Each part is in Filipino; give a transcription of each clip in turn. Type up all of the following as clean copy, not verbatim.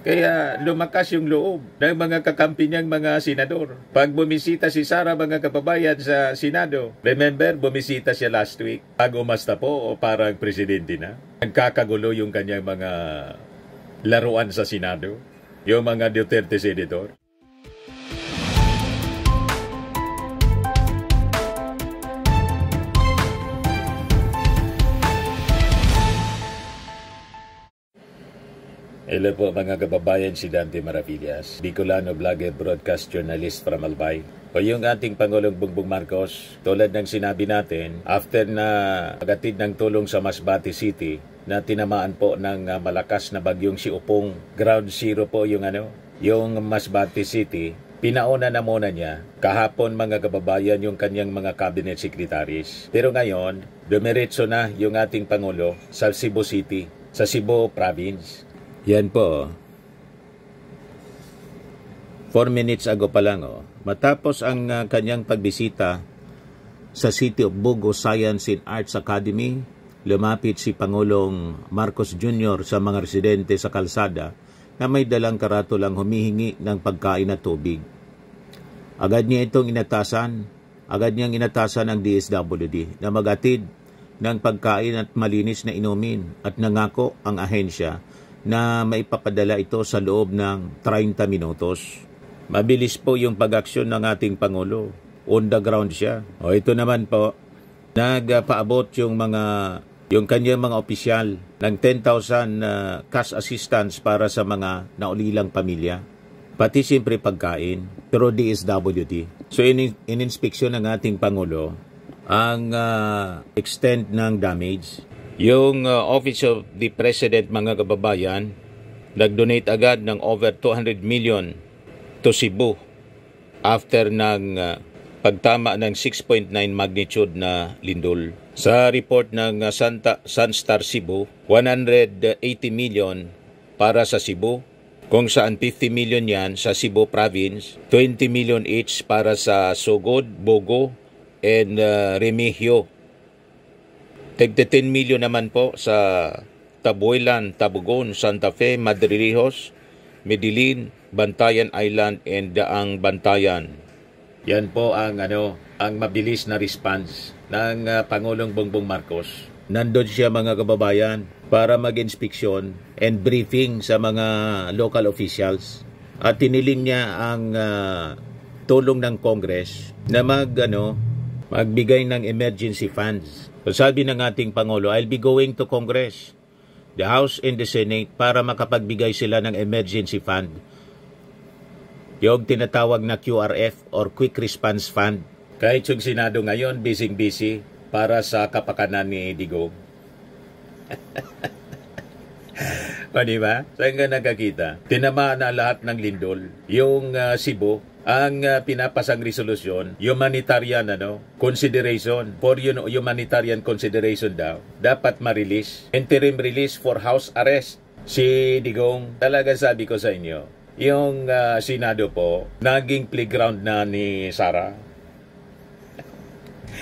Kaya lumakas yung loob ng mga kakampi niyang mga senador. Pag bumisita si Sara, mga kababayan, sa Senado, remember, bumisita siya last week. Pag umasta po o parang presidente na, nagkakagulo yung kanyang mga laruan sa Senado, yung mga Duterte senator. Hello po mga kababayan, si Dante Maravillas, Bicolano vlogger, broadcast journalist from Albay. O yung ating Pangulong Bongbong Marcos, tulad ng sinabi natin, after na magatid ng tulong sa Masbate City, na tinamaan po ng malakas na bagyong si Upong, ground zero po yung Masbate City, pinauna na muna niya kahapon mga kababayan yung kanyang mga cabinet secretaries. Pero ngayon, dumiretso na yung ating Pangulo sa Cebu City, sa Cebu Province. Yan po. 4 minutes ago pa lang. Matapos ang kanyang pagbisita sa City of Bogo Science and Arts Academy, lumapit si Pangulong Marcos Jr. sa mga residente sa kalsada na may dalang karatulang humihingi ng pagkain at tubig. Agad niyang inatasan ang DSWD na magatid ng pagkain at malinis na inumin at nangako ang ahensya na maipapadala ito sa loob ng 30 minutos. Mabilis po yung pag-aksyon ng ating Pangulo. On the ground siya. O ito naman po, nagpaabot yung kanyang mga opisyal ng 10,000 cash assistance para sa mga naulilang pamilya. Pati siyempre pagkain, pero DSWD. So in-inspeksyon ng ating Pangulo ang extent ng damage. Yung Office of the President, mga kababayan, nag-donate agad ng over 200 million to Cebu after ng pagtama ng 6.9 magnitude na lindol. Sa report ng Sunstar Cebu, 180 million para sa Cebu, kung saan 50 million yan sa Cebu Province, 20 million each para sa Sugod, Bogo, and Remigio. Tigte 10 million naman po sa Tabuelan, Tabugon, Santa Fe, Madrilhos, Medellin, Bantayan Island, and Daang Bantayan. Yan po ang mabilis na response ng Pangulong Bongbong Marcos. Nandun siya mga kababayan para mag-inspeksyon and briefing sa mga local officials. At tiniling niya ang tulong ng Congress na magbigay ng emergency funds. So sabi ng ating Pangulo, I'll be going to Congress, the House and the Senate para makapagbigay sila ng emergency fund. Yung tinatawag na QRF or Quick Response Fund. Kahit yung Senado ngayon, busy-busy para sa kapakanan ni Digong. O diba? Saan ka nakakita? Tinamaan na lahat ng lindol. Yung Cebu, ang pinapasang resolusyon, humanitarian consideration, for humanitarian consideration daw, dapat ma-release. Interim release for house arrest. Si Digong, talaga sabi ko sa inyo, yung Senado po, naging playground na ni Sara.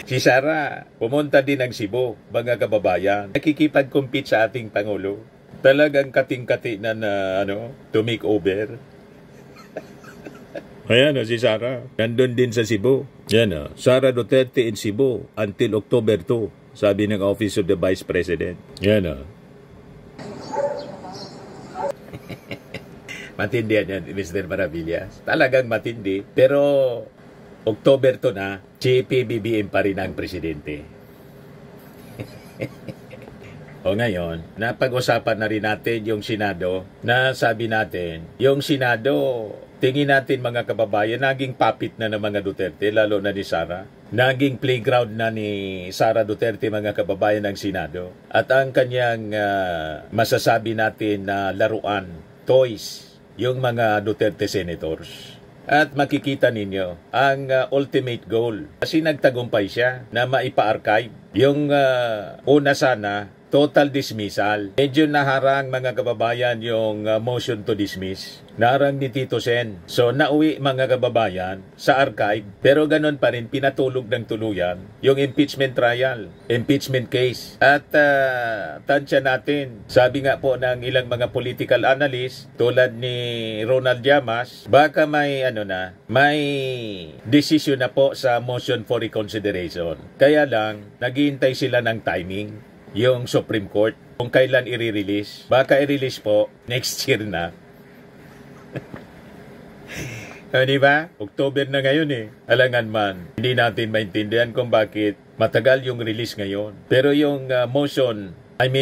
Si Sara, pumunta din ng Cebu, mga kababayan. Nakikipag-compete sa ating Pangulo. Talagang kating-kati na to make over. Ayan si Sara. Nandun din sa Cebu. Yan Sara Duterte in Cebu until October 2, sabi ng Office of the Vice President. Yan Matindi yan, Mr. Maravillas. Talagang matindi. Pero October 2 na, si PBBM pa rin ang presidente. O ngayon, napag-usapan na rin natin yung Senado na sabi natin, yung Senado, tingin natin mga kababayan, naging puppet na ng mga Duterte, lalo na ni Sara. Naging playground na ni Sara Duterte, mga kababayan, ng Senado. At ang kanyang masasabi natin na laruan, toys, yung mga Duterte senators. At makikita ninyo ang ultimate goal. Kasi nagtagumpay siya na maipa-archive. Yung una sana, total dismissal. Medyo naharang mga kababayan yung motion to dismiss. Naharang ni Tito Sen. So nauwi mga kababayan sa archive. Pero ganun pa rin pinatulog ng tuluyan yung impeachment trial, impeachment case. At tansya natin, sabi nga po ng ilang mga political analyst tulad ni Ronald Llamas, baka may may decision na po sa motion for reconsideration. Kaya lang, naghihintay sila ng timing, yung Supreme Court, kung kailan i-release. Baka i-release po next year na. Di ba? October na ngayon eh. Alangan man, hindi natin maintindihan kung bakit matagal yung release ngayon. Pero yung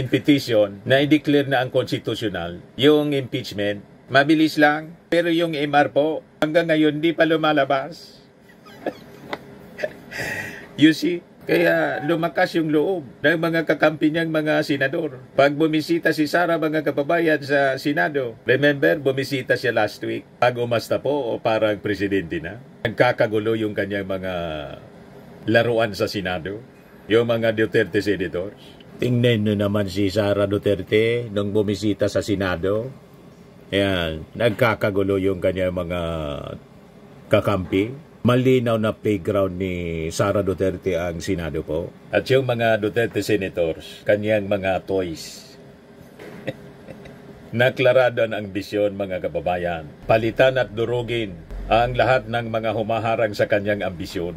petition, na i-declare na ang constitutional, yung impeachment, mabilis lang. Pero yung MR po, hanggang ngayon di pa lumalabas. You see? Kaya lumakas yung loob ng mga kakampi niyang mga senador. Pag bumisita si Sara mga kababayan sa Senado, remember, bumisita siya last week. Pag umasta po o parang presidente na, nagkakagulo yung kanyang mga laruan sa Senado. Yung mga Duterte senators. Tingnan nyo naman si Sara Duterte nung bumisita sa Senado. Ayan, nagkakagulo yung kanyang mga kakampi. Malinaw na playground ni Sara Duterte ang Senado po. At yung mga Duterte senators, kanyang mga toys. Naklarado ang ambisyon mga kababayan. Palitan at durugin ang lahat ng mga humaharang sa kanyang ambisyon.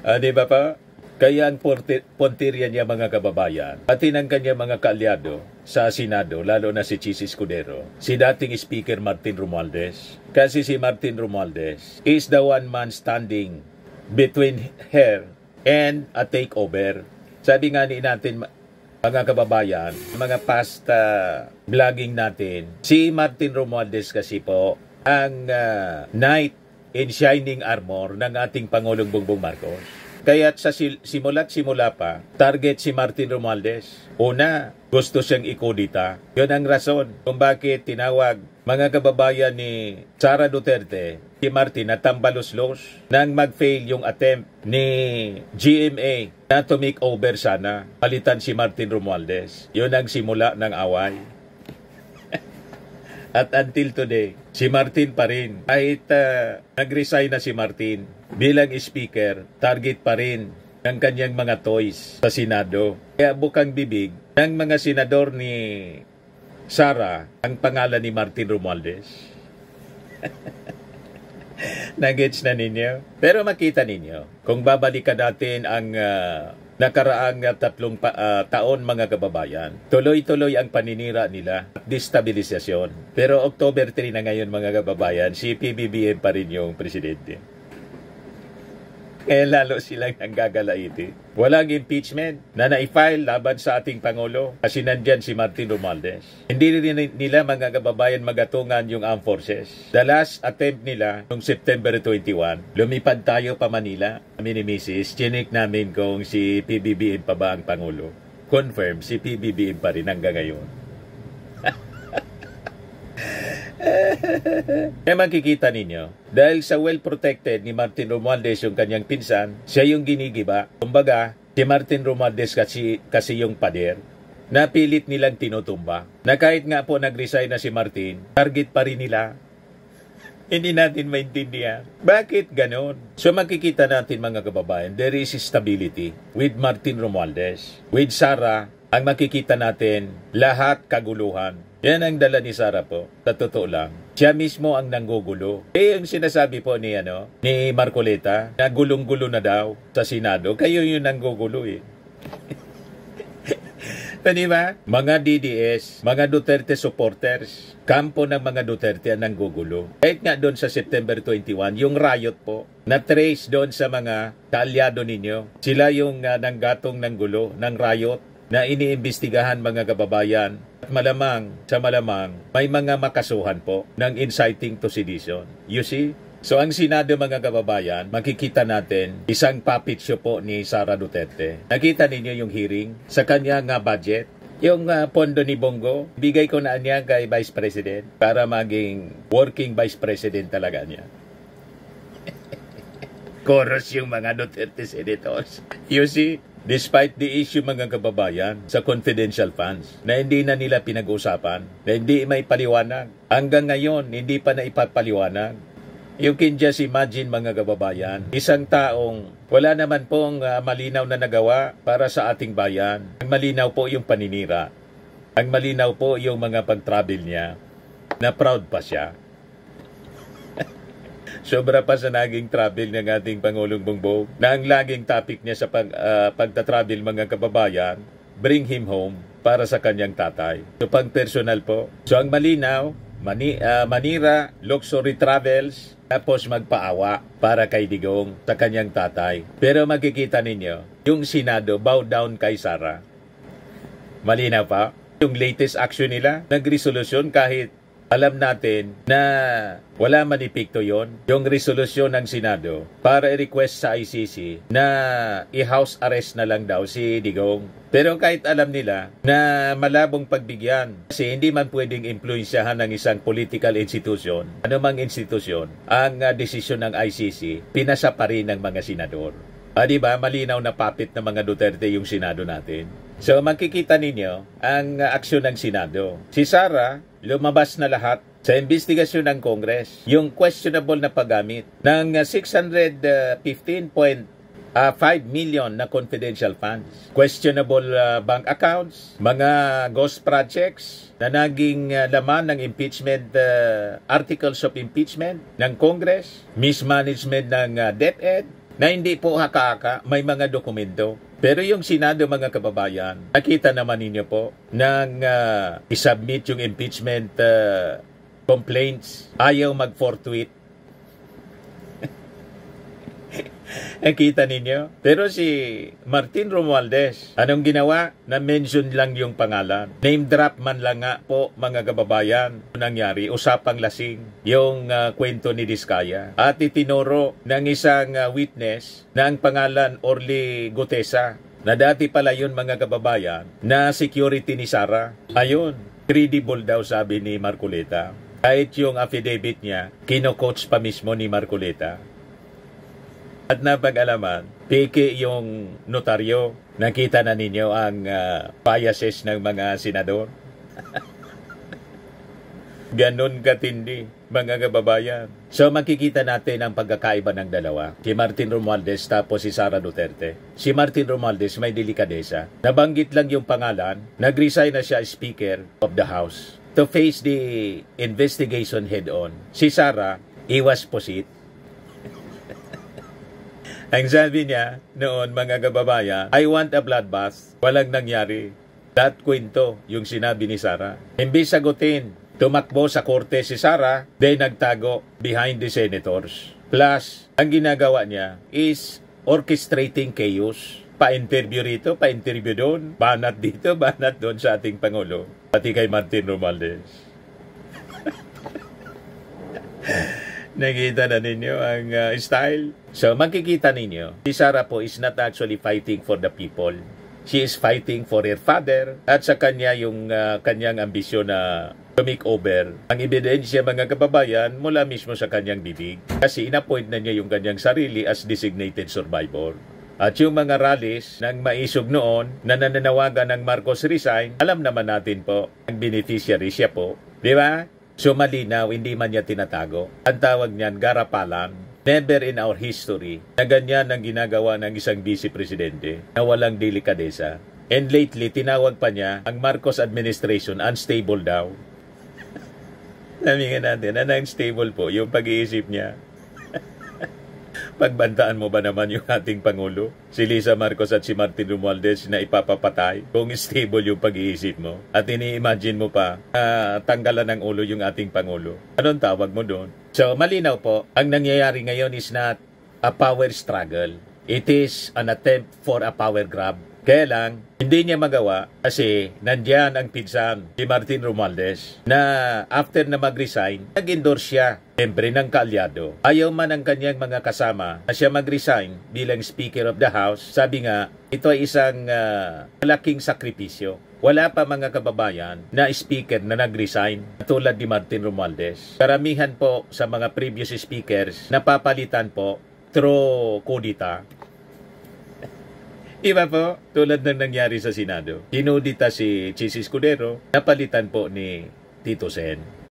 Di ba pa? Kaya ang pontirya niya mga kababayan, pati ng kanyang mga kaalyado sa Senado, lalo na si Chis Escudero, si dating Speaker Martin Romualdez. Kasi si Martin Romualdez is the one man standing between her and a takeover. Sabi nga ni natin mga kababayan, mga past vlogging natin, si Martin Romualdez kasi po ang knight in shining armor ng ating Pangulong Bongbong Marcos. Kaya sa simula pa, target si Martin Romualdez. Una, gusto siyang ikudita. Yun ang rason kung bakit tinawag mga kababayan ni Sara Duterte, si Martin na tambalos-los nang mag-fail yung attempt ni GMA na to make over sana. Palitan si Martin Romualdez. Yun ang simula ng away. At until today, si Martin pa rin. Kahit nag-resign na si Martin bilang speaker, target pa rin ng kanyang mga toys sa Senado. Kaya bukang bibig ng mga senador ni Sara ang pangalan ni Martin Romualdez. Nagets na ninyo? Pero makita ninyo, kung babalikan natin ang nakaraang 3 taon mga kababayan, tuloy-tuloy ang paninira nila at destabilisasyon. Pero October 3 na ngayon mga kababayan, si PBBM pa rin yung presidente. Kaya lalo silang nanggagalaiti. Walang impeachment na na-file laban sa ating Pangulo kasi nandyan si Martin Romualdez. Hindi rin nila mga kababayan magatungan yung armed forces. The last attempt nila noong September 21, lumipad tayo pa Manila. Kami ni Mrs. Chinik namin kung si PBBM pa ba ang Pangulo. Confirm, si PBBM pa rin hanggang ngayon. Makikita ninyo, dahil sa well-protected ni Martin Romualdez yung kanyang pinsan, siya yung ginigiba. Kumbaga, si Martin Romualdez kasi yung pader, napilit nilang tinutumba. Na kahit nga po nag-resign na si Martin, target pa rin nila. Hindi natin maintindihan. Bakit ganon? So makikita natin mga kababayan, there is stability with Martin Romualdez. With Sara, ang makikita natin, lahat kaguluhan. Yan ang dala ni Sara po. Sa totoo lang, siya mismo ang nanggugulo. Yung sinasabi po ni Marcoleta, na gulong-gulo na daw sa Senado, kayo yung nanggugulo eh. Diba? Mga DDS, mga Duterte supporters, kampo ng mga Duterte ang nanggugulo. Kahit nga doon sa September 21, yung riot po, na-trace doon sa mga kaalyado ninyo. Sila yung nanggatong ng gulo, ng riot, na iniimbestigahan mga kababayan. At malamang, may mga makasuhan po ng inciting to sedition. You see? So ang Senado mga kababayan, makikita natin isang puppet show po ni Sara Duterte. Nakita ninyo yung hearing sa kanyang budget. Yung pondo ni Bongo, bigay ko na niya kay Vice President para maging working Vice President talaga niya. Chorus yung mga Duterte senators. You see? Despite the issue mga kababayan sa confidential funds na hindi na nila pinag-usapan, na hindi may paliwanag. Hanggang ngayon, hindi pa na ipapaliwanag. You can just imagine mga kababayan, isang taong wala naman pong malinaw na nagawa para sa ating bayan. Ang malinaw po yung paninira. Ang malinaw po yung mga pag-travel niya na proud pa siya. Sobra pa sa naging travel ng ating Pangulong Bongbong na ang laging topic niya sa pagta-travel mga kababayan, bring him home para sa kanyang tatay. So pang personal po. So ang malinaw, Manira, luxury travels, tapos magpaawa para kay Digong sa kanyang tatay. Pero makikita ninyo, yung Senado bow down kay Sara. Malinaw pa. Yung latest action nila, nagresolusyon kahit alam natin na wala manipikto yon, yung resolusyon ng Senado para i-request sa ICC na i-house arrest na lang daw si Digong. Pero kahit alam nila na malabong pagbigyan kasi hindi man pwedeng impluensyahan ng isang political institution, anumang institusyon, ang desisyon ng ICC, pinasa pa rin ng mga senador. Diba, malinaw na puppet ng mga Duterte yung Senado natin. So makikita ninyo ang aksyon ng Senado. Si Sara, lumabas na lahat sa investigasyon ng Congress yung questionable na paggamit ng 615.5 million na confidential funds. Questionable bank accounts, mga ghost projects na naging laman ng impeachment, articles of impeachment ng Congress, mismanagement ng DepEd, na hindi po haka-haka, may mga dokumento. Pero yung Senado mga kababayan, nakita naman ninyo po nang isubmit yung impeachment complaints, ayaw mag-forthwith. Nakita ninyo? Pero si Martin Romualdez, anong ginawa? Na-mention lang yung pangalan. Name drop man lang nga po mga kababayan. Nangyari, usapang lasing yung kwento ni Diskaya. At itinuro ng isang witness na ang pangalan Orly Gutesa, na dati pala yun mga kababayan, na security ni Sara. Ayun, credible daw sabi ni Marcoleta. Kahit yung affidavit niya, kino-coach pa mismo ni Marcoleta. At napag-alaman, peke yung notaryo. Nakita na ninyo ang biases ng mga senador. Ganon katindi, mga kababayan. So makikita natin ang pagkakaiba ng dalawa. Si Martin Romualdez tapos si Sara Duterte. Si Martin Romualdez may delikadesa. Nabanggit lang yung pangalan, nag-resign na siya as Speaker of the House to face the investigation head-on. Si Sara, iwas posit. Ang sabi niya noon mga kababayan, I want a bloodbath. Walang nangyari. That kwento yung sinabi ni Sara. Imbis sagutin, tumakbo sa korte si Sara, then nagtago behind the senators. Plus, ang ginagawa niya is orchestrating chaos. Pa-interview rito, pa-interview doon, banat dito, banat doon sa ating Pangulo. Pati kay Martin Romualdez. Nakita na ninyo ang style. So, makikita ninyo, si Sara po is not actually fighting for the people. She is fighting for her father at sa kanya yung kanyang ambisyon na to-make-over. Ang ebidensya mga kababayan mula mismo sa kanyang bibig. Kasi inappoint na niya yung kanyang sarili as designated survivor. At yung mga rallies ng maisog noon na nananawagan ng Marcos resign, alam naman natin po, ang beneficiary siya po. Di ba? So malinaw, hindi man niya tinatago. Ang tawag niyan, garapalan. Never in our history na ganyan ang ginagawa ng isang vice-presidente na walang delikadesa. And lately, tinawag pa niya ang Marcos administration unstable daw. Sabi nga natin, unstable po yung pag-iisip niya. Pagbantaan mo ba naman yung ating Pangulo? Si Lisa Marcos at si Martin Romualdez na ipapapatay kung stable yung pag-iisip mo. At ini-imagine mo pa tanggalan ng ulo yung ating Pangulo. Anong tawag mo doon? So, malinaw po, ang nangyayari ngayon is not a power struggle. It is an attempt for a power grab. Kaya lang, hindi niya magawa kasi nandiyan ang pinsan si Martin Romualdez na after na mag-resign, nag-endorse siya, siyempre ng kaalyado. Ayaw man ang kanyang mga kasama na siya mag-resign bilang Speaker of the House. Sabi nga, ito ay isang malaking sakripisyo. Wala pa mga kababayan na speaker na nag-resign tulad ni Martin Romualdez. Karamihan po sa mga previous speakers napapalitan po through kudita. Iba po, tulad ng nangyari sa Senado. Kinudita si Chis Escudero, napalitan po ni Tito Sen.